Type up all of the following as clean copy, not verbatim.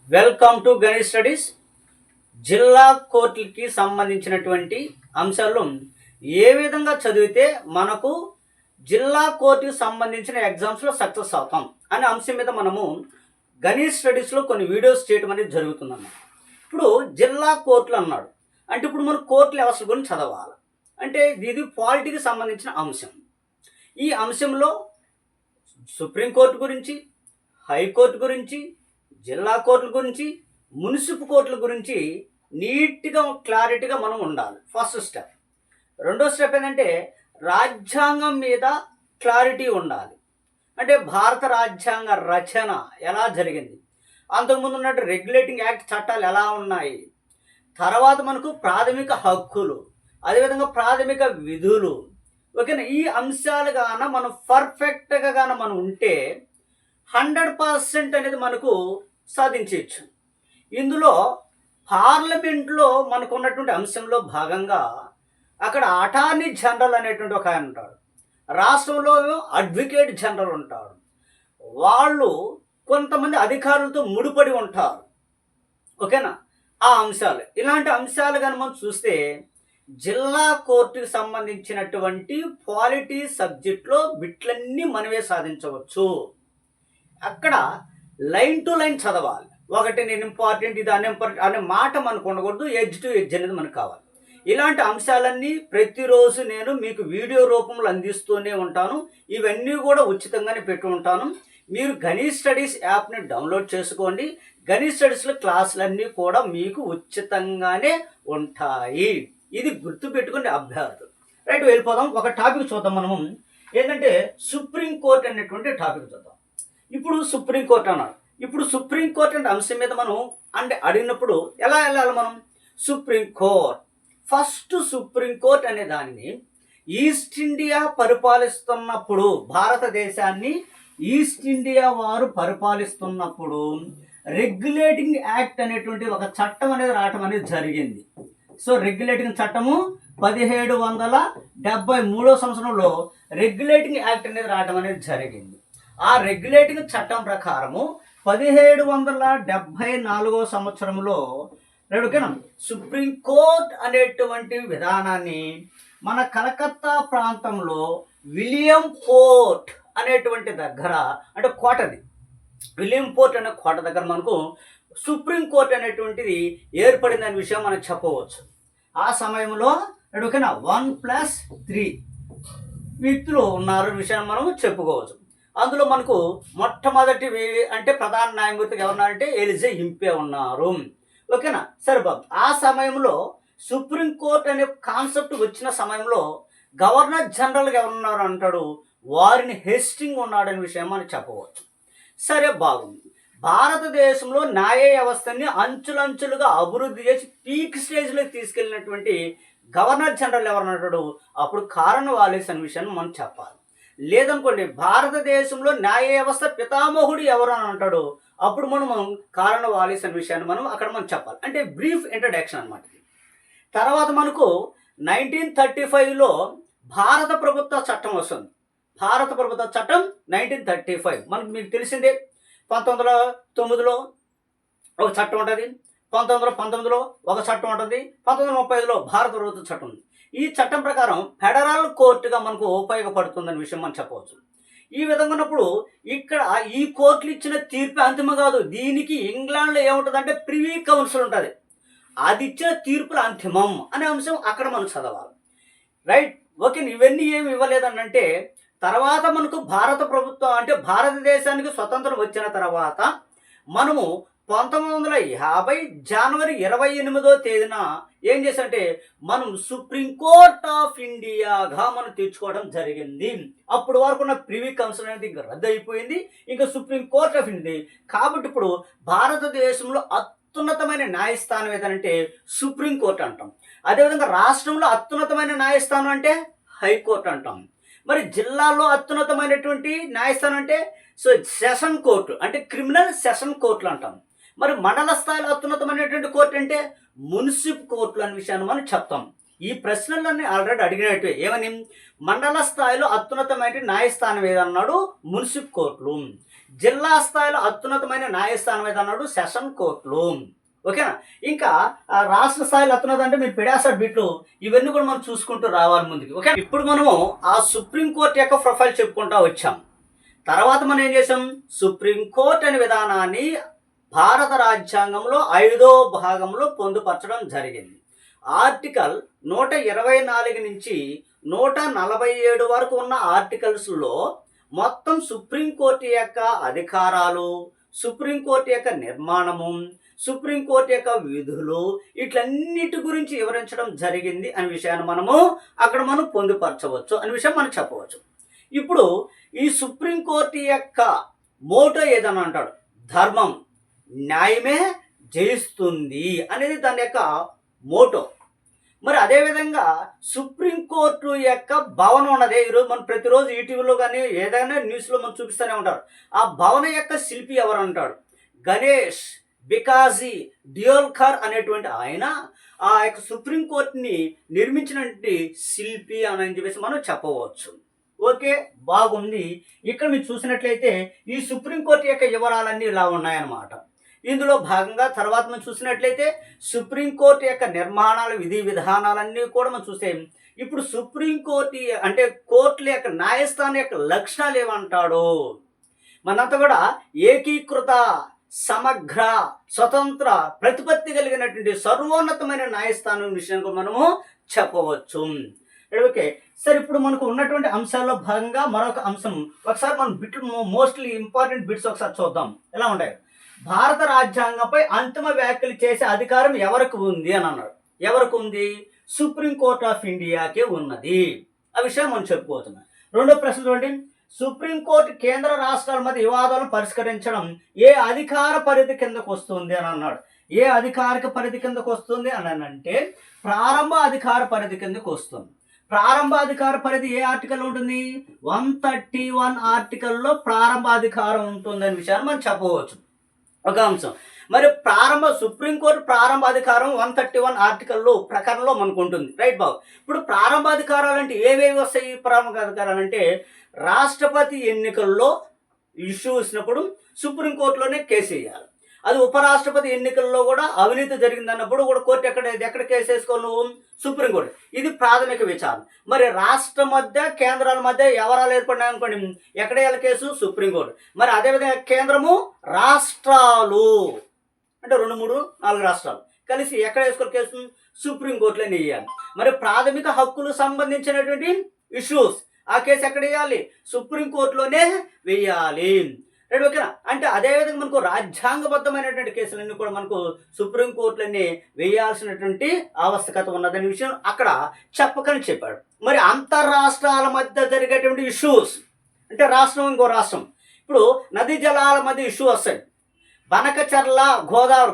Welcome to Ganesh studies. జిల్లా కోర్టులకి సంబంధించినటువంటి అంశాలు ఏ విధంగా చదివితే మనకు జిల్లా కోర్టుకి సంబంధించిన ఎగ్జామ్స్లో సక్సెస్ అవుతాం అనే అంశం మీద మనము గణేష్ స్టడీస్లో కొన్ని వీడియోస్ చేయడం అనేది జరుగుతుందన్నమాట. ఇప్పుడు జిల్లా కోర్టులు అన్నాడు అంటే ఇప్పుడు మనం కోర్టు లెవెల్స్ గురించి చదవాలి. అంటే ఇది పాలిటీకి సంబంధించిన అంశం. ఈ అంశంలో సుప్రీంకోర్టు గురించి, హైకోర్టు గురించి, జిల్లా కోర్టుల గురించి, మున్సిపల్ కోర్టుల గురించి నీట్గా క్లారిటీగా మనం ఉండాలి. First step. రెండో స్టెప్ ఏంటంటే రాజ్యాంగం మీద క్లారిటీ ఉండాలి. అంటే భారత రాజ్యాంగ రచన ఎలా జరిగింది, అంతకుముందు ఉన్నట్టు రెగ్యులేటింగ్ యాక్ట్ చట్టాలు ఎలా ఉన్నాయి, తర్వాత మనకు ప్రాథమిక హక్కులు, అదేవిధంగా ప్రాథమిక విధులు, ఓకేనా, ఈ అంశాలు గాన మనం పర్ఫెక్ట్గా గాన మనం ఉంటే 100% అనేది మనకు సాధించవచ్చు. ఇందులో పార్లమెంట్లో మనకు ఉన్నటువంటి అంశంలో భాగంగా అక్కడ అటార్నీ జనరల్ అనేటువంటి ఒక ఆయన ఉంటాడు, రాష్ట్రంలో అడ్వకేట్ జనరల్ ఉంటాడు. వాళ్ళు కొంతమంది అధికారులతో ముడిపడి ఉంటారు, ఓకేనా. ఆ అంశాలు, ఇలాంటి అంశాలు కానీ మనం చూస్తే జిల్లా కోర్టుకి సంబంధించినటువంటి పాలిటీ సబ్జెక్ట్లో బిట్లన్నీ మనమే సాధించవచ్చు. అక్కడ లైన్ టు లైన్ చదవాలి. ఒకటి నేను ఇంపార్టెంట్, ఇది అన్ఇంపార్టెంట్ అనే మాట మనకు ఉండకూడదు. ఎడ్జ్ టు ఎడ్జ్ అనేది మనకు కావాలి. ఇలాంటి అంశాలన్నీ ప్రతిరోజు నేను మీకు వీడియో రూపంలో అందిస్తూనే ఉంటాను. ఇవన్నీ కూడా ఉచితంగానే పెట్టి ఉంటాను. మీరు గణేష్ స్టడీస్ యాప్ని డౌన్లోడ్ చేసుకోండి. గణేష్ స్టడీస్లో క్లాసులన్నీ కూడా మీకు ఉచితంగానే ఉంటాయి. ఇది గుర్తుపెట్టుకునే అభ్యర్థులు. రైట్, వెళ్ళిపోదాం. ఒక టాపిక్ చూద్దాం మనము. ఏంటంటే సుప్రీంకోర్టు అనేటువంటి టాపిక్ చూద్దాం. ఇప్పుడు సుప్రీంకోర్టు అన్నాడు. ఇప్పుడు సుప్రీంకోర్టు అంటే అంశం మీద మనం అంటే అడిగినప్పుడు ఎలా వెళ్ళాలి మనం? సుప్రీంకోర్టు. ఫస్ట్ సుప్రీంకోర్టు అనే దానిని ఈస్ట్ ఇండియా పరిపాలిస్తున్నప్పుడు, భారతదేశాన్ని ఈస్ట్ ఇండియా వారు పరిపాలిస్తున్నప్పుడు రెగ్యులేటింగ్ యాక్ట్ అనేటువంటి ఒక చట్టం అనేది రావటం అనేది జరిగింది. సో రెగ్యులేటింగ్ చట్టము 1773 సంవత్సరంలో రెగ్యులేటింగ్ యాక్ట్ అనేది రావటం అనేది జరిగింది. ఆ రెగ్యులేటింగ్ చట్టం ప్రకారము 1774 సంవత్సరంలో సుప్రీంకోర్టు అనేటువంటి విధానాన్ని మన కలకత్తా ప్రాంతంలో విలియం పోర్ట్ అనేటువంటి దగ్గర, అంటే కోటది, విలియం పోర్ట్ అనే కోట దగ్గర మనకు సుప్రీంకోర్టు అనేటువంటిది ఏర్పడిందనే విషయం మనం చెప్పవచ్చు. ఆ సమయంలో 1+3 వ్యక్తులు ఉన్నారు విషయాన్ని మనం చెప్పుకోవచ్చు. అందులో మనకు మొట్టమొదటి అంటే ప్రధాన న్యాయమూర్తిగా ఎవరున్నారంటే ఎలిజే ఇంపే ఉన్నారు, ఓకేనా. సరే బాబు, ఆ సమయంలో సుప్రీంకోర్టు అనే కాన్సెప్ట్ వచ్చిన సమయంలో గవర్నర్ జనరల్గా ఎవరున్నారు అంటాడు, వారిని హేస్టింగ్ ఉన్నాడనే విషయం మనం చెప్పవచ్చు. సరే, బాగుంది. భారతదేశంలో న్యాయ వ్యవస్థని అంచులంచులుగా అభివృద్ధి చేసి పీక్ స్టేజ్లోకి తీసుకెళ్ళినటువంటి గవర్నర్ జనరల్ ఎవరన్నాడు, అప్పుడు కార్న్వాలిస్ అనే విషయాన్ని మనం చెప్పాలి. లేదనుకోండి, భారతదేశంలో న్యాయ వ్యవస్థ పితామహుడు ఎవరు అని అంటాడు, అప్పుడు మనం కార్న్వాలిస్ అనే విషయాన్ని మనం చెప్పాలి. అంటే బ్రీఫ్ ఇంట్రడక్షన్ అనమాట. తర్వాత మనకు 1935లో భారత ప్రభుత్వ చట్టం వస్తుంది. భారత ప్రభుత్వ చట్టం 1935 మనకు మీకు తెలిసిందే. 1909లో ఒక చట్టం ఉంటుంది, 1919లో ఒక చట్టం ఉంటుంది, 1935లో భారత ప్రభుత్వ చట్టం ఉంది. ఈ చట్టం ప్రకారం ఫెడరల్ కోర్టుగా మనకు ఉపయోగపడుతుందనే విషయం మనం చెప్పవచ్చు. ఈ విధంగా ఉన్నప్పుడు ఇక్కడ ఈ కోర్టులు ఇచ్చిన తీర్పు అంతిమం కాదు. దీనికి ఇంగ్లాండ్లో ఏముంటుందంటే ప్రివీ కౌన్సిల్ ఉంటుంది, అది ఇచ్చిన తీర్పుల అంతిమం అనే అంశం అక్కడ మనం చదవాలి. Right, okay. ఇవన్నీ ఏమి ఇవ్వలేదనంటే తర్వాత మనకు భారత ప్రభుత్వం అంటే భారతదేశానికి స్వతంత్రం వచ్చిన తర్వాత మనము 1950 జనవరి 28వ తేదీన ఏం చేశారంటే మనం సుప్రీంకోర్ట్ ఆఫ్ ఇండియాగా మనం తెచ్చుకోవడం జరిగింది. అప్పుడు వరకు ఉన్న ప్రివీ కౌన్సిల్ అనేది ఇంకా రద్దు అయిపోయింది, ఇంకా సుప్రీంకోర్ట్ ఆఫ్ ఇండియా. కాబట్టి ఇప్పుడు భారతదేశంలో అత్యున్నతమైన న్యాయస్థానం ఏదంటే సుప్రీంకోర్టు అంటాం. అదేవిధంగా రాష్ట్రంలో అత్యున్నతమైన న్యాయస్థానం అంటే హైకోర్టు అంటాం. మరి జిల్లాలో అత్యున్నతమైనటువంటి న్యాయస్థానం అంటే సెషన్ కోర్టు, అంటే క్రిమినల్ సెషన్ కోర్టులు అంటాం. మరి మండల స్థాయిలో అత్యున్నతమైనటువంటి కోర్టు అంటే మున్సిపల్ కోర్టులు అనే విషయాన్ని మనం చెప్తాం. ఈ ప్రశ్నలన్నీ ఆల్రెడీ అడిగినట్టు ఏమని, మండల స్థాయిలో అత్యున్నతమైన న్యాయస్థానం ఏదన్నాడు, మున్సిపల్ కోర్టులు. జిల్లా స్థాయిలో అత్యున్నతమైన న్యాయస్థానం ఏది అన్నాడు? సెషన్ కోర్టులు. ఓకేనా? ఇంకా రాష్ట్ర స్థాయిలో అత్యున్నత అంటే మీరు పెడాసర్ బిట్లు ఇవన్నీ కూడా మనం చూసుకుంటూ రావాలి ముందుకి. ఓకే, ఇప్పుడు మనము ఆ సుప్రీంకోర్టు యొక్క ప్రొఫైల్ చెప్పుకుంటా వచ్చాం. తర్వాత మనం ఏం చేసాం? సుప్రీంకోర్టు అనే విధానాన్ని భారత రాజ్యాంగంలో 5వ భాగంలో పొందుపరచడం జరిగింది. ఆర్టికల్ 124 నుంచి 147 వరకు ఉన్న ఆర్టికల్స్లో మొత్తం సుప్రీంకోర్టు యొక్క అధికారాలు, సుప్రీంకోర్టు యొక్క నిర్మాణము, సుప్రీంకోర్టు యొక్క విధులు వీటన్నిటి గురించి వివరించడం జరిగింది అనే విషయాన్ని మనం పొందుపరచవచ్చు అనే విషయం మనం చెప్పవచ్చు. ఇప్పుడు ఈ సుప్రీంకోర్టు యొక్క మోటో ఏదని అంటాడు? ధర్మం, న్యాయమే జయిస్తుంది అనేది దాని యొక్క మోటో. మరి అదేవిధంగా సుప్రీంకోర్టు యొక్క భవనం ఉన్నదే, ఈరోజు మనం ప్రతిరోజు ఈటీవీలో కానీ ఏదైనా న్యూస్లో మనం చూపిస్తూనే ఉంటారు. ఆ భవనం యొక్క శిల్పి ఎవరు అంటాడు? గణేష్ బికాజీ డియోల్కర్ అనేటువంటి ఆయన ఆ యొక్క సుప్రీంకోర్టుని నిర్మించినటువంటి శిల్పి అని చెప్పేసి మనం చెప్పవచ్చు. ఓకే, బాగుంది. ఇక్కడ మీరు చూసినట్లయితే ఈ సుప్రీంకోర్టు యొక్క వివరాలన్నీ ఇలా ఉన్నాయన్నమాట. ఇందులో భాగంగా తర్వాత మనం చూసినట్లయితే సుప్రీంకోర్టు యొక్క నిర్మాణాలు, విధి విధానాలన్నీ కూడా మనం చూస్తే ఇప్పుడు సుప్రీంకోర్టు అంటే కోర్టుల యొక్క న్యాయస్థానం యొక్క లక్షణాలు ఏమంటాడు? మనంతా కూడా ఏకీకృత, సమగ్ర, స్వతంత్ర, ప్రతిపత్తి కలిగినటువంటి సర్వోన్నతమైన న్యాయస్థానం విషయాన్ని మనము చెప్పవచ్చు. ఓకే సార్, ఇప్పుడు మనకు ఉన్నటువంటి అంశాల్లో భాగంగా మరొక అంశం ఒకసారి మనం మోస్ట్లీ ఇంపార్టెంట్ బిట్స్ ఒకసారి చూద్దాం. ఎలా ఉంటాయి? భారత రాజ్యాంగంపై అంతిమ వ్యాఖ్యలు చేసే అధికారం ఎవరికి ఉంది అని అన్నాడు. ఎవరికి ఉంది? సుప్రీంకోర్టు ఆఫ్ ఇండియాకే ఉన్నది. ఆ విషయం మనం చెప్పుకోతున్నాం. రెండో ప్రశ్న చూడండి. సుప్రీంకోర్టు కేంద్ర రాష్ట్రాల మధ్య వివాదాలను పరిష్కరించడం ఏ అధికార పరిధి కిందకు వస్తుంది అని అన్నాడు. ఏ అధికారిక పరిధి కిందకు వస్తుంది అని అంటే ప్రారంభ అధికార పరిధి కిందకు వస్తుంది. ప్రారంభ అధికార పరిధి ఏ ఆర్టికల్ ఉంటుంది? 131 ఆర్టికల్లో ప్రారంభ అధికారం ఉంటుంది అనే విషయాన్ని మనం చెప్పవచ్చు. ఒక అంశం. మరి సుప్రీంకోర్టు ప్రారంభ అధికారం 131 ఆర్టికల్లో ప్రకారంలో మనకు ఉంటుంది. రైట్ బాబు. ఇప్పుడు ప్రారంభ అధికారాలు అంటే ఏవేవి వస్తాయి? ప్రారంభ అధికారాలు అంటే రాష్ట్రపతి ఎన్నికల్లో ఇష్యూ ఇచ్చినప్పుడు సుప్రీంకోర్టులోనే కేసు వేయాలి. అది ఉపరాష్ట్రపతి ఎన్నికల్లో కూడా అవినీతి జరిగిందన్నప్పుడు కూడా కోర్టు ఎక్కడ కేసు వేసుకోవాలి? నువ్వు సుప్రీంకోర్టు. ఇది ప్రాథమిక విచారణ. మరి రాష్ట్ర మధ్య కేంద్రాల మధ్య ఎవరాలు ఏర్పడినాయి అనుకోండి, ఎక్కడ వేయాలి కేసు? సుప్రీంకోర్టు. మరి అదేవిధంగా కేంద్రము, రాష్ట్రాలు అంటే 2, 3, 4 రాష్ట్రాలు కలిసి ఎక్కడ వేసుకోవాలి కేసు? సుప్రీంకోర్టులోనే వేయాలి. మరి ప్రాథమిక హక్కులు సంబంధించినటువంటి ఇష్యూస్ ఆ కేసు ఎక్కడ వేయాలి? సుప్రీంకోర్టులోనే వేయాలి. రైట్, ఓకేనా? అంటే అదేవిధంగా మనకు రాజ్యాంగబద్ధమైనటువంటి కేసులన్నీ కూడా మనకు సుప్రీంకోర్టులన్నీ వేయాల్సినటువంటి ఆవశ్యకత ఉన్నదనే విషయం అక్కడ చెప్పకని చెప్పాడు. మరి అంతర్రాష్ట్రాల మధ్య జరిగేటువంటి ఇష్యూస్ అంటే రాష్ట్రం ఇంకో రాష్ట్రం, ఇప్పుడు నదీ జలాల మధ్య ఇష్యూ వస్తాయి. బనకచర్ల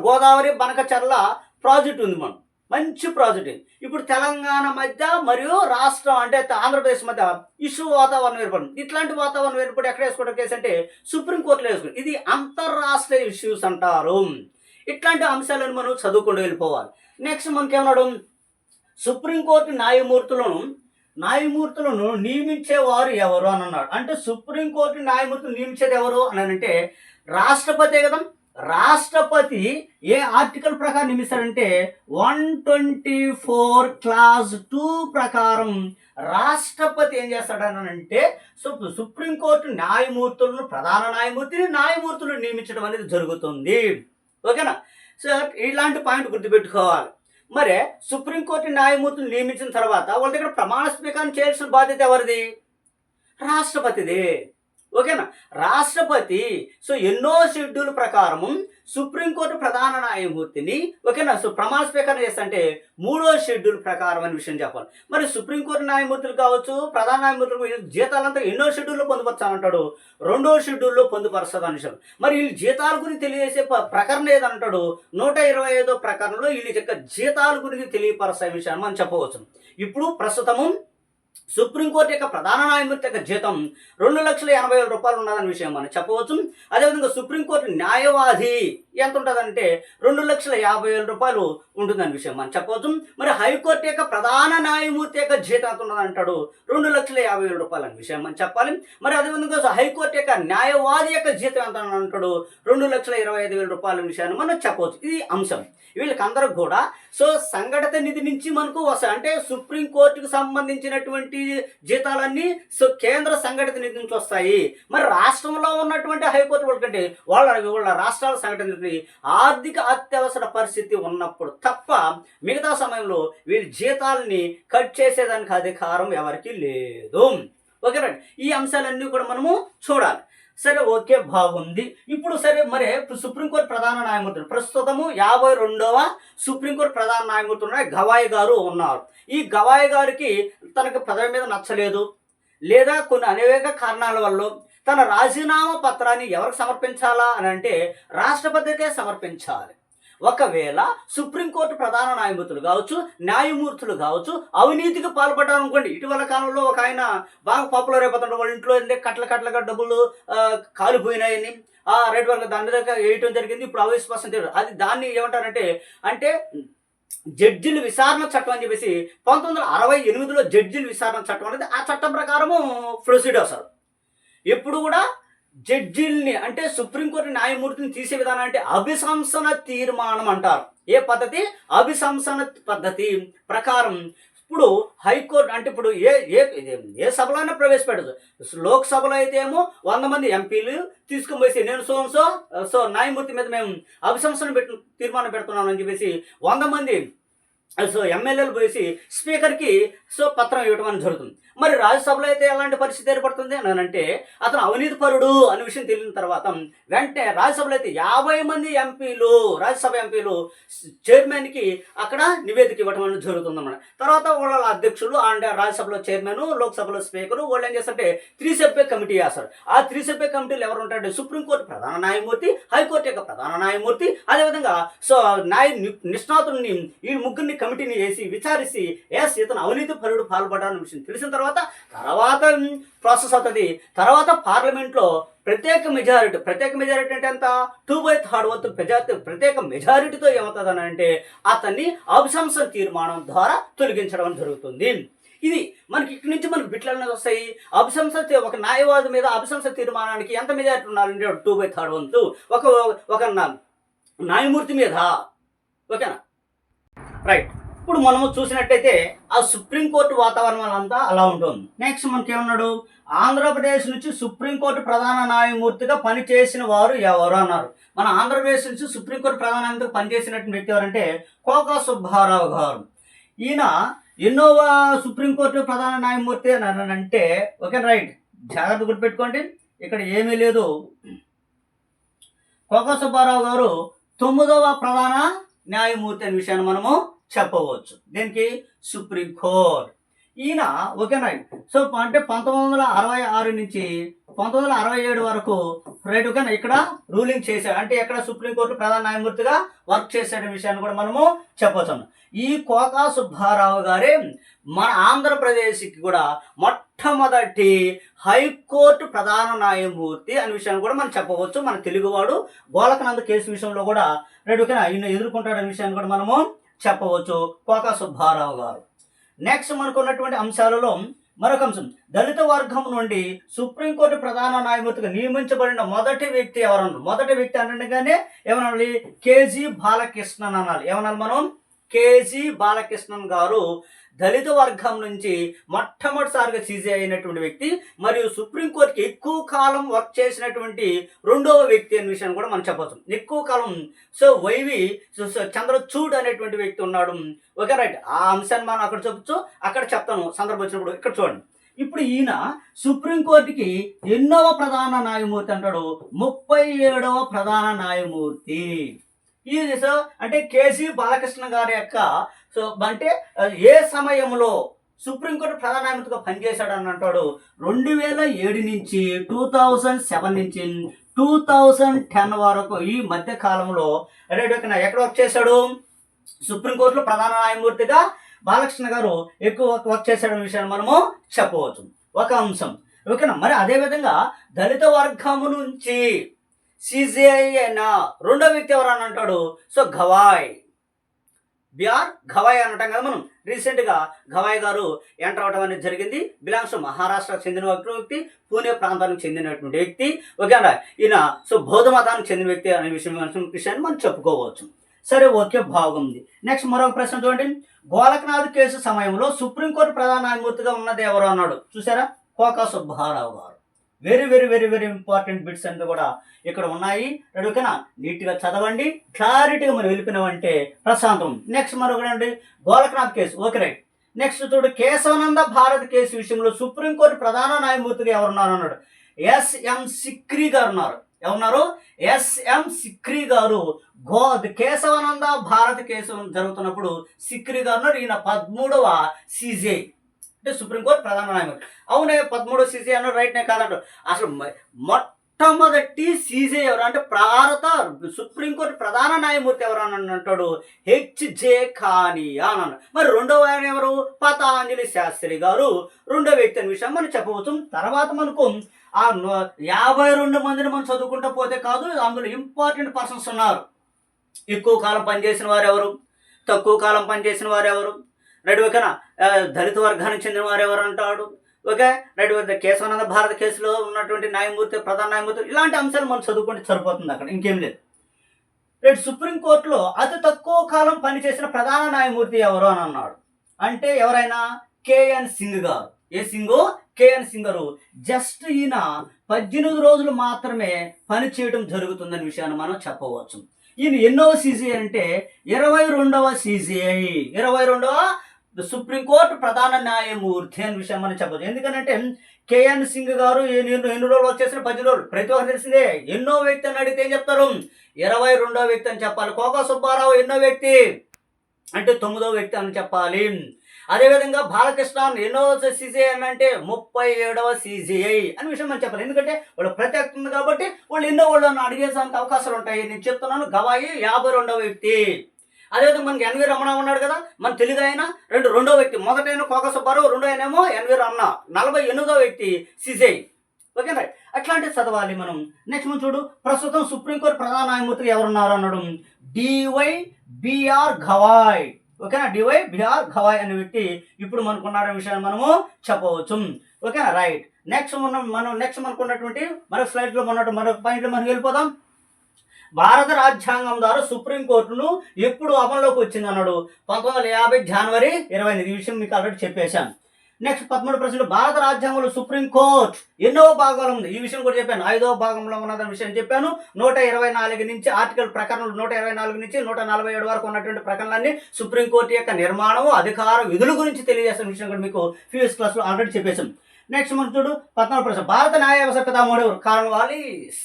గోదావరి బనకచర్ల ప్రాజెక్ట్ ఉంది, మనం మంచి ప్రాజెక్ట్. ఇప్పుడు తెలంగాణ మధ్య మరియు రాష్ట్రం అంటే ఆంధ్రప్రదేశ్ మధ్య ఇష్యూ వాతావరణం ఏర్పడింది. ఇట్లాంటి వాతావరణం ఏర్పడి ఎక్కడ వేసుకోవడం కేసు అంటే సుప్రీంకోర్టులో వేసుకోండి. ఇది అంతర్రాష్ట్రీయ ఇష్యూస్ అంటారు. ఇట్లాంటి అంశాలను మనం చదువుకుంటూ వెళ్ళిపోవాలి. నెక్స్ట్ మనకేమన్నాడు? సుప్రీంకోర్టు న్యాయమూర్తులను నియమించేవారు ఎవరు అని అన్నాడు. అంటే సుప్రీంకోర్టు న్యాయమూర్తులు నియమించేది ఎవరు అని అంటే రాష్ట్రపతి కదా. రాష్ట్రపతి ఏ ఆర్టికల్ ప్రకారం నియమిస్తాడంటే 124 క్లాజ్ 2 ప్రకారం రాష్ట్రపతి ఏం చేస్తాడనంటే సుప్రీంకోర్టు న్యాయమూర్తులను, ప్రధాన న్యాయమూర్తులను నియమించడం అనేది జరుగుతుంది. ఓకేనా? సో ఇలాంటి పాయింట్ గుర్తుపెట్టుకోవాలి. మరి సుప్రీంకోర్టు న్యాయమూర్తులు నియమించిన తర్వాత వాళ్ళ దగ్గర ప్రమాణ స్వీకారం చేయాల్సిన బాధ్యత ఎవరిది? రాష్ట్రపతిదే. ఓకేనా? రాష్ట్రపతి సో ఎన్నో షెడ్యూల్ ప్రకారము సుప్రీంకోర్టు ప్రధాన న్యాయమూర్తిని ఓకేనా సో ప్రమాణ స్వీకారం చేస్తుంటే 3వ షెడ్యూల్ ప్రకారం అనే విషయం చెప్పాలి. మరి సుప్రీంకోర్టు న్యాయమూర్తులు కావచ్చు, ప్రధాన న్యాయమూర్తులు జీతాలంతా ఎన్నో షెడ్యూల్లో పొందుపరచాలంటాడు? 2వ షెడ్యూల్లో పొందుపరుస్తుంది అని విషయం. మరి వీళ్ళు జీతాల గురించి తెలియజేసే ప్రకరణ ఏదంటాడు? 125వ ప్రకరణలో వీళ్ళ యొక్క జీతాల గురించి తెలియపరుస్తాయి విషయాన్ని మనం చెప్పవచ్చు. ఇప్పుడు ప్రస్తుతము సుప్రీంకోర్టు యొక్క ప్రధాన న్యాయమూర్తి యొక్క జీతం 2,80,000 రూపాయలు ఉన్నదనే విషయం మనం చెప్పవచ్చు. అదేవిధంగా సుప్రీంకోర్టు న్యాయవాది ఎంత ఉంటుందంటే 2,50,000 రూపాయలు ఉంటుందనే విషయం మనం చెప్పవచ్చు. మరి హైకోర్టు యొక్క ప్రధాన న్యాయమూర్తి యొక్క జీతం ఎంత ఉన్నది అంటాడు 2,50,000 రూపాయలు అనే విషయం మనం చెప్పాలి. మరి అదేవిధంగా హైకోర్టు యొక్క న్యాయవాది యొక్క జీతం ఎంత అంటాడు 2,25,000 రూపాయల విషయాన్ని మనం చెప్పవచ్చు. ఇది అంశం. వీళ్ళకందరూ కూడా సంఘటిత నిధి నుంచి మనకు వస్తాయి. అంటే సుప్రీంకోర్టుకు సంబంధించినటువంటి జీతాలన్నీ కేంద్ర సంఘటిత నిధి నుంచి వస్తాయి. మరి రాష్ట్రంలో ఉన్నటువంటి హైకోర్టు వాళ్ళకంటే వాళ్ళ రాష్ట్రాల సంఘటన నిధి ఆర్థిక అత్యవసర పరిస్థితి ఉన్నప్పుడు తప్ప మిగతా సమయంలో వీళ్ళ జీతాలని కట్ చేసేదానికి అధికారం ఎవరికి లేదు. Okay right. ఈ అంశాలన్నీ కూడా మనము చూడాలి. సరే, ఓకే, బాగుంది. ఇప్పుడు సరే, మరి సుప్రీంకోర్టు ప్రధాన న్యాయమూర్తులు ప్రస్తుతము 52వ సుప్రీంకోర్టు ప్రధాన న్యాయమూర్తి గవాయ్ గారు ఉన్నారు. ఈ గవాయ్ గారికి తనకు పదవి మీద నచ్చలేదు, లేదా కొన్ని అనేక కారణాల వల్ల తన రాజీనామా పత్రాన్ని ఎవరికి సమర్పించాలా అని అంటే రాష్ట్రపతికే సమర్పించాలి. ఒకవేళ సుప్రీంకోర్టు ప్రధాన న్యాయమూర్తులు కావచ్చు అవినీతికి పాల్పడ్డారు అనుకోండి. ఇటీవల కాలంలో ఒక ఆయన బాగా పాపులర్ అయిపోతుంటారు. వాళ్ళ ఇంట్లో కట్లగా డబ్బులు కాలిపోయినాయని రైట్ వరకు దాని మీద వేయటం జరిగింది. ఇప్పుడు అవిశ్వాసం అది దాన్ని ఏమంటారంటే అంటే జడ్జిల విచారణ చట్టం అని చెప్పేసి 1968లో జడ్జిల విచారణ చట్టం అనేది ఆ చట్టం ప్రకారము ప్రొసీడ్ అవుతారు. ఎప్పుడు కూడా జడ్జిల్ని అంటే సుప్రీంకోర్టు న్యాయమూర్తిని తీసే విధానం అంటే అభిశంసన తీర్మానం అంటారు. ఏ పద్ధతి? అభిశంసన పద్ధతి ప్రకారం. ఇప్పుడు హైకోర్టు అంటే ఇప్పుడు ఏ సభలోనే ప్రవేశపెట్టచ్చు. లోక్సభలో అయితే ఏమో 100 మంది ఎంపీలు తీసుకుని పోయి నేను సో న్యాయమూర్తి మీద మేము అభిశంసన తీర్మానం పెడుతున్నాం అని చెప్పేసి 100 మంది ఎమ్మెల్యేలు పోసి స్పీకర్కి పత్రం ఇవ్వడం అనేది జరుగుతుంది. మరి రాజ్యసభలో అయితే ఎలాంటి పరిస్థితి ఏర్పడుతుంది అని అంటే అతను అవినీతి పరుడు అనే విషయం తెలియని తర్వాత వెంటనే రాజ్యసభలో అయితే 50 మంది రాజ్యసభ ఎంపీలు చైర్మన్కి అక్కడ నివేదిక ఇవ్వడం అనేది జరుగుతుంది అన్నమాట. తర్వాత వాళ్ళ అధ్యక్షులు అంటే రాజ్యసభలో చైర్మన్, లోక్సభలో స్పీకరు వాళ్ళు ఏం చేస్తారంటే 3 సభ్య కమిటీ వేస్తారు. ఆ 3 సభ్య కమిటీలు ఎవరు ఉంటారంటే సుప్రీంకోర్టు ప్రధాన న్యాయమూర్తి, హైకోర్టు యొక్క ప్రధాన న్యాయమూర్తి, అదేవిధంగా నిష్ణాతుల్ని ఈ ముగ్గురిని కమిటీని వేసి విచారిసి ఇతను అవినీతి పరుడు పాల్పడాలని విషయం తెలిసిన తర్వాత ప్రాసెస్ అవుతుంది. తర్వాత పార్లమెంట్లో ప్రత్యేక మెజారిటీ అంటే ఎంత 2/3 వంతు ప్రత్యేక మెజారిటీతో ఏమవుతుంది అని అంటే అతన్ని అభిశంసన తీర్మానం ద్వారా తొలగించడం జరుగుతుంది. ఇది మనకి ఇక్కడి నుంచి మనకు బిట్లు అనేది వస్తాయి. ఒక న్యాయవాది మీద అభిశంసన తీర్మానానికి ఎంత మెజారిటీ ఉండాలంటే 2/3 వంతు ఒక న్యాయమూర్తి మీద. ఓకేనా? రైట్. ఇప్పుడు మనము చూసినట్టయితే ఆ సుప్రీంకోర్టు వాతావరణం అంతా అలా ఉంటుంది. నెక్స్ట్ మనకి ఏమన్నాడు, ఆంధ్రప్రదేశ్ నుంచి సుప్రీంకోర్టు ప్రధాన న్యాయమూర్తిగా పనిచేసిన వారు ఎవరు అన్నారు. మన ఆంధ్రప్రదేశ్ నుంచి సుప్రీంకోర్టు ప్రధాన న్యాయమూర్తిగా పనిచేసినటువంటి వ్యక్తి ఎవరంటే కోకా సుబ్బారావు గారు. ఈయన ఎన్నోవ సుప్రీంకోర్టు ప్రధాన న్యాయమూర్తి అని అంటే ఓకే రైట్, జాగ్రత్త గుర్తుపెట్టుకోండి, ఇక్కడ ఏమీ లేదు. కోకా సుబ్బారావు గారు 9వ ప్రధాన న్యాయమూర్తి అనే విషయాన్ని మనము చెప్పవచ్చు. దీనికి సుప్రీంకోర్టు ఈయన ఓకేనా. అంటే 1966 నుంచి 1967 వరకు రైట్ ఓకేనా ఇక్కడ రూలింగ్ చేశాడు. అంటే ఇక్కడ సుప్రీంకోర్టు ప్రధాన న్యాయమూర్తిగా వర్క్ చేసే విషయాన్ని కూడా మనము చెప్పవచ్చు. ఈ కోకా సుబ్బారావు గారే మన ఆంధ్రప్రదేశ్కి కూడా మొట్టమొదటి హైకోర్టు ప్రధాన న్యాయమూర్తి అనే విషయాన్ని కూడా మనం చెప్పవచ్చు. మన తెలుగువాడు గోలకనంద కేసు విషయంలో కూడా రైట్ ఓకేనా ఈయన ఎదుర్కొంటాడనే విషయాన్ని కూడా మనము చెప్పవచ్చు. కోకా సుబ్బారావు గారు. నెక్స్ట్ మనకు ఉన్నటువంటి అంశాలలో మరొక అంశం, దళిత వర్గం నుండి సుప్రీంకోర్టు ప్రధాన న్యాయమూర్తిగా నియమించబడిన మొదటి వ్యక్తి ఎవరన్నారు. మొదటి వ్యక్తి అనగానే ఏమనాలి, కేజీ బాలకృష్ణన్ అనాలి. ఏమనాలి మనం, కేజీ బాలకృష్ణన్ గారు దళిత వర్గం నుంచి మొట్టమొదటిసారిగా సీజీ అయినటువంటి వ్యక్తి మరియు సుప్రీంకోర్టుకి ఎక్కువ కాలం వర్క్ చేసినటువంటి రెండవ వ్యక్తి అనే విషయాన్ని కూడా మనం చెప్పవచ్చు. ఎక్కువ కాలం వైవి చంద్రచూడ్ అనేటువంటి వ్యక్తి ఉన్నాడు. ఓకే రైట్, ఆ అంశాన్ని మనం అక్కడ చెప్పచ్చు, అక్కడ చెప్తాను సందర్భం వచ్చినప్పుడు. ఇక్కడ చూడండి, ఇప్పుడు ఈయన సుప్రీంకోర్టుకి ఎన్నవ ప్రధాన న్యాయమూర్తి అంటాడు, 37వ ప్రధాన న్యాయమూర్తి. ఇది అంటే కేసీ బాలకృష్ణ గారి యొక్క అంటే ఏ సమయంలో సుప్రీంకోర్టు ప్రధాన న్యాయమూర్తిగా పనిచేశాడు అని అంటాడు, 2007 నుంచి 2007 నుంచి 2010 వరకు ఈ మధ్య కాలంలో ఎక్కడ వర్క్ చేశాడు, సుప్రీంకోర్టులో ప్రధాన న్యాయమూర్తిగా బాలకృష్ణ గారు ఎక్కువ వర్క్ చేశాడనే విషయాన్ని మనము చెప్పవచ్చు. ఒక అంశం. ఓకేనా. మరి అదేవిధంగా దళిత వర్గము నుంచి సిజేఐ అయిన రెండో వ్యక్తి ఎవరని అంటాడు? సో గవాయ్, బిఆర్ గవాయ్ అని అంటాం కదా మనం. రీసెంట్గా గవాయ్ గారు ఎంటర్ అవడం అనేది జరిగింది. బిలాంగ్స్ టు మహారాష్ట్రకు చెందిన వ్యక్తి, పూణే ప్రాంతానికి చెందినటువంటి వ్యక్తి. ఓకేనా. ఈయన సో బౌద్ధ మతానికి చెందిన వ్యక్తి అనే విషయాన్ని మనం చెప్పుకోవచ్చు. సరే, ఓకే, బాగుంది. నెక్స్ట్ మరొక ప్రశ్న చూడండి. గోలక్నాథ్ కేసు సమయంలో సుప్రీంకోర్టు ప్రధాన న్యాయమూర్తిగా ఉన్నది ఎవరు అన్నాడు? చూసారా? కోకా సుబ్బారావు గారు. Very very very very important bits అన్ని కూడా ఇక్కడ ఉన్నాయి. ఓకేనా. నీట్గా చదవండి, క్లారిటీగా మనం వెళ్ళిపోయినామంటే ప్రశాంతం. నెక్స్ట్ మరొకటి Golaknath case. Okay, right. Next చూడు, కేశవానంద భారత్ కేసు విషయంలో సుప్రీంకోర్టు ప్రధాన న్యాయమూర్తిగా ఎవరున్నారు అన్నాడు? ఎస్ఎం సిక్రీ గారు ఉన్నారు. ఎవరున్నారు? ఎస్ఎం సిక్రీ గారు. కేశవానంద భారత్ కేసు జరుగుతున్నప్పుడు సిక్రీ గారు ఉన్నారు. ఈయన 13వ సిజే అంటే సుప్రీంకోర్టు ప్రధాన న్యాయమూర్తి. అవునే, 13వ సిజే అన్నాడు. రైట్నే కాదంటారు. అసలు మొట్టమొదటి సీజే ఎవరు అంటే భారత సుప్రీంకోర్టు ప్రధాన న్యాయమూర్తి ఎవరు అని అంటాడు? హెచ్జే ఖానియా అని అన్నాడు. మరి రెండవ ఆయన ఎవరు? పతాంజలి శాస్త్రి గారు రెండో వ్యక్తి అనే విషయం మనం చెప్పవచ్చు. తర్వాత మనకు ఆ 52 మందిని మనం చదువుకుంటూ పోతే కాదు, అందులో ఇంపార్టెంట్ పర్సన్స్ ఉన్నారు. ఎక్కువ కాలం పనిచేసిన వారు ఎవరు, తక్కువ కాలం పనిచేసిన వారు ఎవరు, రైట్. ఓకేనా. దళిత వర్గానికి చెందిన వారు ఎవరు అంటాడు? Okay, right. కేశవానంద భారత కేసులో ఉన్నటువంటి న్యాయమూర్తి, ప్రధాన న్యాయమూర్తి, ఇలాంటి అంశాలు మనం చదువుకుంటే సరిపోతుంది. అక్కడ ఇంకేం లేదు. రైట్. సుప్రీంకోర్టులో అతి తక్కువ కాలం పనిచేసిన ప్రధాన న్యాయమూర్తి ఎవరు అని అన్నాడు. అంటే ఎవరైనా కేఎన్ సింగ్ గారు. ఏ సింగు? కేఎన్ సింగ్ గారు. జస్ట్ ఈయన 18 రోజులు మాత్రమే పని చేయడం జరుగుతుందనే విషయాన్ని మనం చెప్పవచ్చు. ఈయన ఎన్నో సీజీఐ అంటే 22వ సీజీఐ, 22వ సుప్రీంకోర్టు ప్రధాన న్యాయమూర్తి అనే విషయం మనం చెప్పచ్చు. ఎందుకంటే కేఎన్ సింగ్ గారు ఎన్ని రోజులు వచ్చేసిన 18 రోజులు. ప్రతి ఒక్కరు తెలిసిందే. ఎన్నో వ్యక్తి అని అడిగితే ఏం చెప్తారు? 22వ వ్యక్తి అని చెప్పాలి. కోకా సుబ్బారావు ఎన్నో వ్యక్తి అంటే 9వ వ్యక్తి అని చెప్పాలి. అదేవిధంగా బాలకృష్ణ ఎన్నో సీజీఐ అని అంటే 37వ సీజీఐ అని విషయం మనం చెప్పాలి. ఎందుకంటే వాళ్ళు ప్రత్యేకత ఉంది కాబట్టి వాళ్ళు ఎన్నో వాళ్ళని అడిగేసానికి అవకాశాలు ఉంటాయి. నేను చెప్తున్నాను, గవాయి 52వ వ్యక్తి. అదేవిధంగా మనకి ఎన్వి రమణ ఉన్నాడు కదా, మన తెలుగు ఆయన రెండో వ్యక్తి. మొదటైన కోక సుబ్బారావు, రెండో ఆయనేమో ఎన్వి రమణ, 48వ వ్యక్తి సిజై. ఓకేనా. అట్లాంటివి చదవాలి మనం. నెక్స్ట్ మనం చూడు, ప్రస్తుతం సుప్రీంకోర్టు ప్రధాన న్యాయమూర్తి ఎవరున్నారు అన్నాడు? DY BR Gavai. ఓకేనా. డివై బిఆర్ గవాయ్ అనే వ్యక్తి ఇప్పుడు మనకున్న విషయాన్ని మనము చెప్పవచ్చు. ఓకేనా, రైట్. నెక్స్ట్ మనకున్నటువంటి మరొక స్లైడ్లో మరొక పాయింట్లో మనం వెళ్ళిపోదాం. భారత రాజ్యాంగం ద్వారా సుప్రీంకోర్టును ఎప్పుడు అమల్లోకి వచ్చింది అన్నాడు? 1950 జనవరి 28. ఈ విషయం మీకు ఆల్రెడీ చెప్పేశాను. నెక్స్ట్ 13 ప్రశ్నలు. భారత రాజ్యాంగంలో సుప్రీంకోర్టు ఎన్నో భాగాలు ఉంది? ఈ విషయం కూడా చెప్పాను. 5వ భాగంలో ఉన్నదన్న విషయం చెప్పాను. 124 నుంచి ఆర్టికల్ ప్రకరణలు 124 నుంచి 147 వరకు ఉన్నటువంటి ప్రకరణలన్నీ సుప్రీంకోర్టు యొక్క నిర్మాణం, అధికార విధుల గురించి తెలియజేస్తున్న విషయం కూడా మీకు ప్రీవియస్ క్లాస్లో ఆల్రెడీ చెప్పేశాం. నెక్స్ట్ మనం చూడు, 14వ ప్రశ్న. భారత న్యాయ వ్యవస్థ పితామహుడు ఎవరు? కార్న్వాలిస్.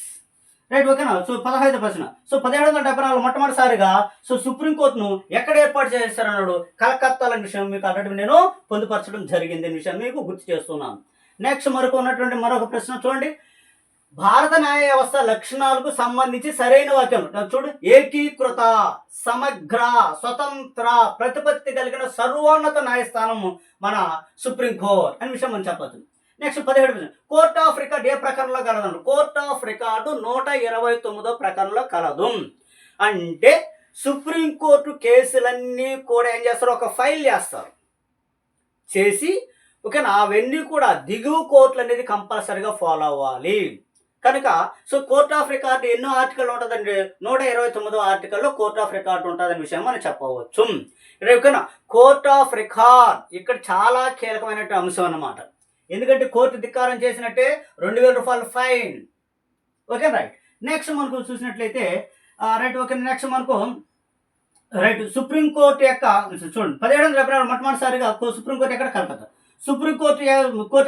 రైట్. ఓకేనా. సో 15వ ప్రశ్న. సో 1774 మొట్టమొదటిసారిగా సో సుప్రీంకోర్టును ఎక్కడ ఏర్పాటు చేస్తారన్నాడు? కలకత్తాల విషయం మీకు ఆల్రెడీ నేను పొందుపరచడం జరిగింది అనే విషయాన్ని మీకు గుర్తు చేస్తున్నాను. నెక్స్ట్ మరొక ప్రశ్న చూడండి. భారత న్యాయ వ్యవస్థ లక్షణాలకు సంబంధించి సరైన వాక్యం చూడు. ఏకీకృత, సమగ్ర, స్వతంత్ర, ప్రతిపత్తి కలిగిన సర్వోన్నత న్యాయస్థానం మన సుప్రీంకోర్టు అనే విషయం మనం చెప్పచ్చు. నెక్స్ట్ 17 కోర్ట్ ఆఫ్ రికార్డ్ ఏ ప్రకరణలో కలదు? కోర్ట్ ఆఫ్ రికార్డు 129వ ప్రకరణలో కలదు. అంటే సుప్రీంకోర్టు కేసులన్నీ కూడా ఏం చేస్తారు? ఒక ఫైల్ చేసి ఓకేనా, అవన్నీ కూడా దిగువ కోర్టులు అనేది కంపల్సరీగా ఫాలో అవ్వాలి. కనుక సో కోర్ట్ ఆఫ్ రికార్డు ఎన్నో ఆర్టికల్ ఉంటుందండి? 129వ ఆర్టికల్లో కోర్ట్ ఆఫ్ రికార్డు ఉంటుందనే విషయం మనం చెప్పవచ్చు. ఓకేనా. కోర్ట్ ఆఫ్ రికార్డ్ ఇక్కడ చాలా కీలకమైనటువంటి అంశం అన్నమాట. ఎందుకంటే కోర్టు ధిక్కారం చేసినట్టే 2000 రూపాయలు ఫైన్. Okay, right. నెక్స్ట్ మనకు చూసినట్లయితే రైట్. ఓకే, నెక్స్ట్ మనకు రైట్ సుప్రీంకోర్టు యొక్క చూడండి 17వ ఫిబ్రవరి మొట్టమొదటిసారిగా సుప్రీంకోర్టు ఎక్కడ? కలకత్తా. సుప్రీంకోర్టు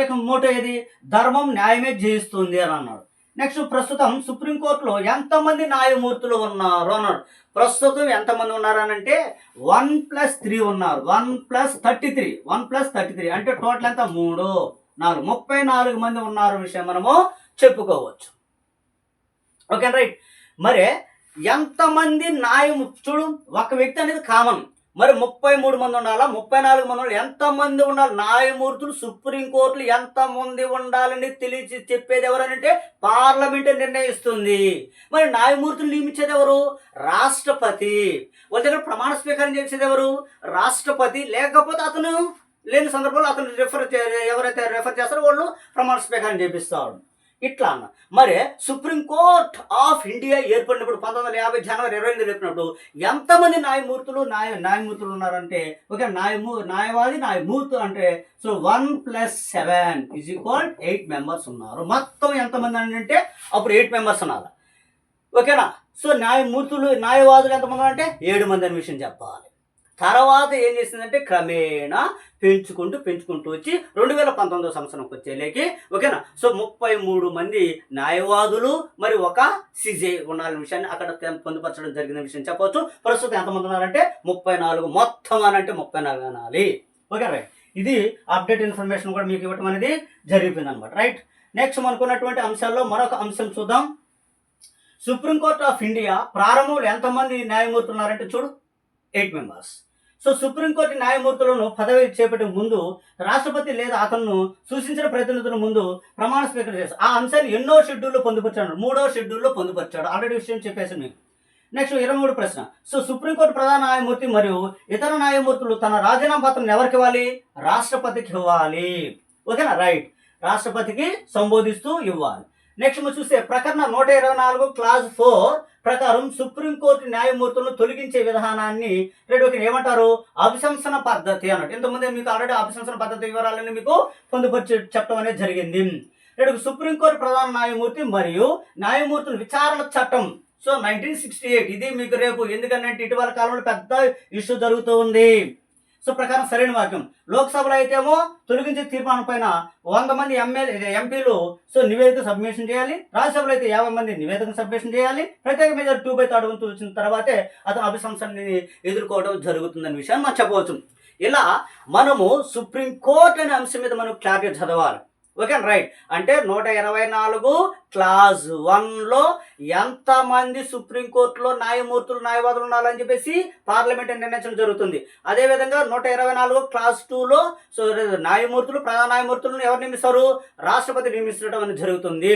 యొక్క మోటో ఏది? ధర్మం న్యాయమే జయిస్తుంది అని అన్నాడు. నెక్స్ట్ ప్రస్తుతం సుప్రీంకోర్టులో ఎంతమంది న్యాయమూర్తులు ఉన్నారు అన్నాడు? ప్రస్తుతం ఎంతమంది ఉన్నారనంటే 1+3 ఉన్నారు. 1+33 అంటే టోటల్ ఎంత? 34 మంది ఉన్నారు విషయం మనము చెప్పుకోవచ్చు. Okay, right. మరి ఎంతమంది చూడు, ఒక వ్యక్తి అనేది కామన్, మరి 33 మంది ఉండాలా, 34 మంది ఉండాలి, ఎంతమంది ఉండాలి? న్యాయమూర్తులు సుప్రీంకోర్టులు ఎంతమంది ఉండాలని తెలిసి చెప్పేది ఎవరనంటే పార్లమెంట్ నిర్ణయిస్తుంది. మరి న్యాయమూర్తులు నియమించేది ఎవరు? రాష్ట్రపతి. వాళ్ళ దగ్గర ప్రమాణ స్వీకారం చేసేది ఎవరు? రాష్ట్రపతి. లేకపోతే అతను లేని సందర్భంలో అతను ఎవరైతే రెఫర్ చేస్తారో వాళ్ళు ప్రమాణ స్వీకారం చేపిస్తాడు. ఇట్లా అన్న. మరి సుప్రీంకోర్ట్ ఆఫ్ ఇండియా ఏర్పడినప్పుడు 1950 జనవరి 28 చెప్పినప్పుడు ఎంతమంది న్యాయమూర్తులు ఉన్నారంటే ఓకే, న్యాయవాది న్యాయమూర్తులు అంటే సో 1+7 = 8 మెంబర్స్ ఉన్నారు. మొత్తం ఎంతమంది అంటే అప్పుడు 8 మెంబర్స్ ఉన్నారు. ఓకేనా? సో న్యాయవాదులు ఎంతమంది అంటే 7 మంది అనే విషయం చెప్పాలి. తర్వాత ఏం చేసిందంటే క్రమేణా పెంచుకుంటూ వచ్చి 2019 సంవత్సరంకి వచ్చేలేకి ఓకేనా, సో 33 మంది న్యాయవాదులు మరి ఒక సిజే ఉండాలనే విషయాన్ని అక్కడ పొందుపరచడం జరిగిన విషయం చెప్పవచ్చు. ప్రస్తుతం ఎంతమంది ఉన్నారంటే 34. మొత్తం అనంటే 34 అనాలి. Okay right. ఇది అప్డేట్ ఇన్ఫర్మేషన్ కూడా మీకు ఇవ్వటం అనేది జరిగిపోయింది అనమాట. రైట్. నెక్స్ట్ మనకున్నటువంటి అంశాల్లో మరొక అంశం చూద్దాం. సుప్రీంకోర్ట్ ఆఫ్ ఇండియా ప్రారంభంలో ఎంతమంది న్యాయమూర్తులు ఉన్నారంటే చూడు, 8 మెంబర్స్. సో సుప్రీంకోర్టు న్యాయమూర్తులను పదవి చేపట్టే ముందు రాష్ట్రపతి లేదా అతను సూచించిన ప్రతినిధుల ముందు ప్రమాణ స్వీకారం చేస్తారు. ఆ అంశాన్ని ఎన్నో షెడ్యూల్లో పొందుపరిచాడు? 3వ షెడ్యూల్లో పొందుపరిచాడు. ఆల్రెడీ విషయం చెప్పేసి మీకు. నెక్స్ట్ 23 ప్రశ్న. సో సుప్రీంకోర్టు ప్రధాన న్యాయమూర్తి మరియు ఇతర న్యాయమూర్తులు తన రాజీనామా పత్రం ఎవరికి ఇవ్వాలి? రాష్ట్రపతికి ఇవ్వాలి. ఓకేనా? రైట్. రాష్ట్రపతికి సంబోధిస్తూ ఇవ్వాలి. నెక్స్ట్ మనం చూస్తే ప్రకరణ 124 క్లాజ్ 4 ప్రకారం సుప్రీంకోర్టు న్యాయమూర్తులను తొలగించే విధానాన్ని ఏమంటారు? అభిశంసన పద్ధతి అన్నట్టు. ఇంతకుముందే మీకు ఆల్రెడీ అభిశంసన పద్ధతి వివరాలని మీకు పొందుపరిచి చెప్పడం అనేది జరిగింది. సుప్రీంకోర్టు ప్రధాన న్యాయమూర్తి మరియు న్యాయమూర్తుల విచారణ చట్టం సో 1968 ఇది మీకు రేపు ఎందుకంటే ఇటీవల కాలంలో పెద్ద ఇష్యూ జరుగుతూ ఉంది. సో ప్రకారం సరైన వాక్యం. లోక్సభలో అయితేమో తొలగించే తీర్మానం పైన 100 మంది ఎంపీలు సో నివేదిక సబ్మిషన్ చేయాలి. రాజ్యసభలో అయితే 50 మంది నివేదిక సబ్మిషన్ చేయాలి. ప్రత్యేక మీద 2/3 వంతు వచ్చిన తర్వాతే అతను అభిశంసనని ఎదుర్కోవడం జరుగుతుందనే విషయాన్ని మనం చెప్పవచ్చు. ఇలా మనము సుప్రీంకోర్టు అనే అంశం మీద మనం క్లారిటీ చదవాలి. Okay right. అంటే 124 క్లాజ్ 1లో ఎంతమంది సుప్రీంకోర్టులో న్యాయవాదులు ఉండాలని చెప్పేసి పార్లమెంట్ నిర్ణయించడం జరుగుతుంది. అదేవిధంగా 124 క్లాజ్ 2లో సో ప్రధాన న్యాయమూర్తులను ఎవరు నియమిస్తారు? రాష్ట్రపతి నియమించడం అనేది జరుగుతుంది.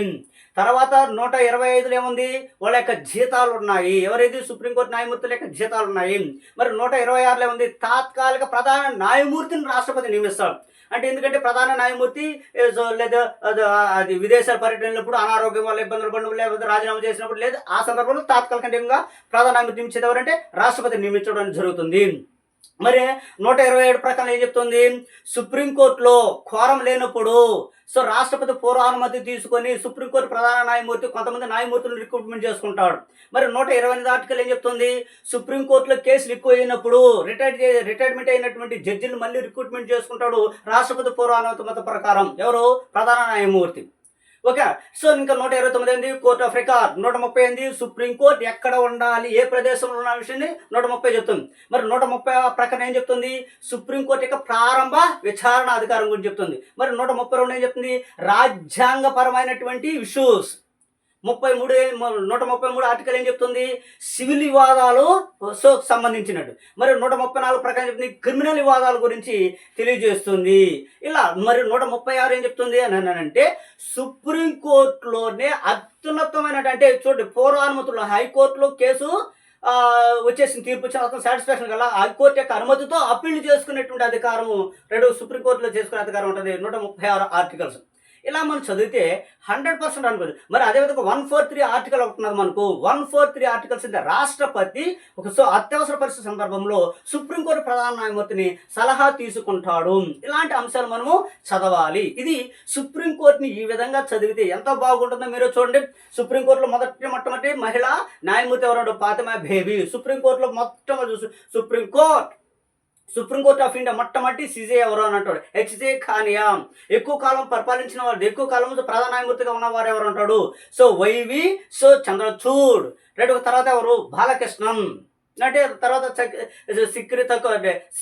తర్వాత 125లో ఏముంది? వాళ్ళ యొక్క జీతాలు ఉన్నాయి. ఎవరైతే సుప్రీంకోర్టు న్యాయమూర్తుల యొక్క జీతాలు ఉన్నాయి. మరి 126లో ఏముంది? తాత్కాలిక ప్రధాన న్యాయమూర్తిని రాష్ట్రపతి నియమిస్తాడు. అంటే ఎందుకంటే ప్రధాన న్యాయమూర్తి లేదా అది విదేశాల పర్యటనప్పుడు అనారోగ్యం వల్ల ఇబ్బందులు పడినప్పుడు లేకపోతే రాజీనామా చేసినప్పుడు లేదా ఆ సందర్భంలో తాత్కాలికంగా ప్రధాన న్యాయమూర్తి నియమించేది ఎవరంటే రాష్ట్రపతి నియమించడం జరుగుతుంది. మరి 127 ప్రకారం ఏం చెప్తుంది? సుప్రీంకోర్టులో క్వారం లేనప్పుడు సో రాష్ట్రపతి పూర్వానుమతి తీసుకొని సుప్రీంకోర్టు ప్రధాన న్యాయమూర్తి కొంతమంది న్యాయమూర్తులను రిక్రూట్మెంట్ చేసుకుంటాడు. మరి 128 ఆర్టికల్ ఏం చెప్తుంది? సుప్రీంకోర్టులో కేసులు ఎక్కువ అయినప్పుడు రిటైర్మెంట్ అయినటువంటి జడ్జిలు మళ్ళీ రిక్రూట్మెంట్ చేసుకుంటాడు రాష్ట్రపతి పూర్వానుమతి ప్రకారం. ఎవరు? ప్రధాన న్యాయమూర్తి. ఓకే. సో ఇంకా 129 కోర్ట్ ఆఫ్ రికార్డ్. 130 సుప్రీంకోర్టు ఎక్కడ ఉండాలి, ఏ ప్రదేశంలో ఉన్న విషయాన్ని 130 చెప్తుంది. మరి 130 ప్రకారం ఏం చెప్తుంది? సుప్రీంకోర్టు యొక్క ప్రారంభ విచారణ అధికారం గురించి చెప్తుంది. మరి 132 ఏం చెప్తుంది? రాజ్యాంగపరమైనటువంటి ఇష్యూస్. 133 ఆర్టికల్ ఏం చెప్తుంది? సివిల్ వివాదాలు సో సంబంధించినట్టు. మరి 134 ప్రకారం చెప్తుంది క్రిమినల్ వివాదాల గురించి తెలియజేస్తుంది. ఇలా మరి 136 ఏం చెప్తుంది అని అంటే సుప్రీంకోర్టులోనే అత్యున్నతమైన అంటే చూడండి పూర్వానుమతులు హైకోర్టులో కేసు వచ్చేసిన తీర్పు వచ్చిన అతను సాటిస్ఫాక్షన్ కల హైకోర్టు యొక్క అనుమతితో అప్పీల్ చేసుకునేటువంటి అధికారం సుప్రీంకోర్టులో చేసుకునే అధికారం ఉంటుంది. 136 ఆర్టికల్స్. ఇలా మనం చదివితే 100% అనుకోదు. మరి అదేవిధంగా 143 ఆర్టికల్ ఒకటి ఉన్నది మనకు. 143 ఆర్టికల్స్ అంటే రాష్ట్రపతి సో అత్యవసర పరిస్థితి సందర్భంలో సుప్రీంకోర్టు ప్రధాన న్యాయమూర్తిని సలహా తీసుకుంటాడు. ఇలాంటి అంశాలు మనము చదవాలి. ఇది సుప్రీంకోర్టుని ఈ విధంగా చదివితే ఎంత బాగుంటుందో మీరు చూడండి. సుప్రీంకోర్టులో మొట్టమొదటి మహిళా న్యాయమూర్తి ఎవరు? ఫాతిమా బేబీ. సుప్రీంకోర్టులో మొట్టమొదటి సుప్రీంకోర్టు ఆఫ్ ఇండియా మొట్టమొదటి సిజే ఎవరు అని అంటాడు? హెచ్జే ఖానియా. ఎక్కువ కాలం పరిపాలించిన వాడు, ఎక్కువ కాలం ప్రధాన న్యాయమూర్తిగా ఉన్నవారు ఎవరు అంటాడు? So YV so Chandrachud. తర్వాత ఎవరు? బాలకృష్ణన్. అంటే తర్వాత సిక్రి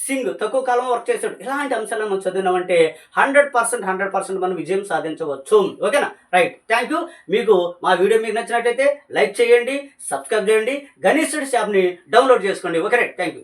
సింగ్ తక్కువ కాలం వర్క్ చేశాడు. ఇలాంటి అంశాలను మనం చదివినామంటే 100% మనం విజయం సాధించవచ్చు. ఓకేనా? రైట్. Thank you. మీకు మా వీడియో మీకు నచ్చినట్లయితే లైక్ చేయండి, సబ్స్క్రైబ్ చేయండి, గణేష్ స్టడీస్ యాప్ని డౌన్లోడ్ చేసుకోండి. Okay right. Thank you.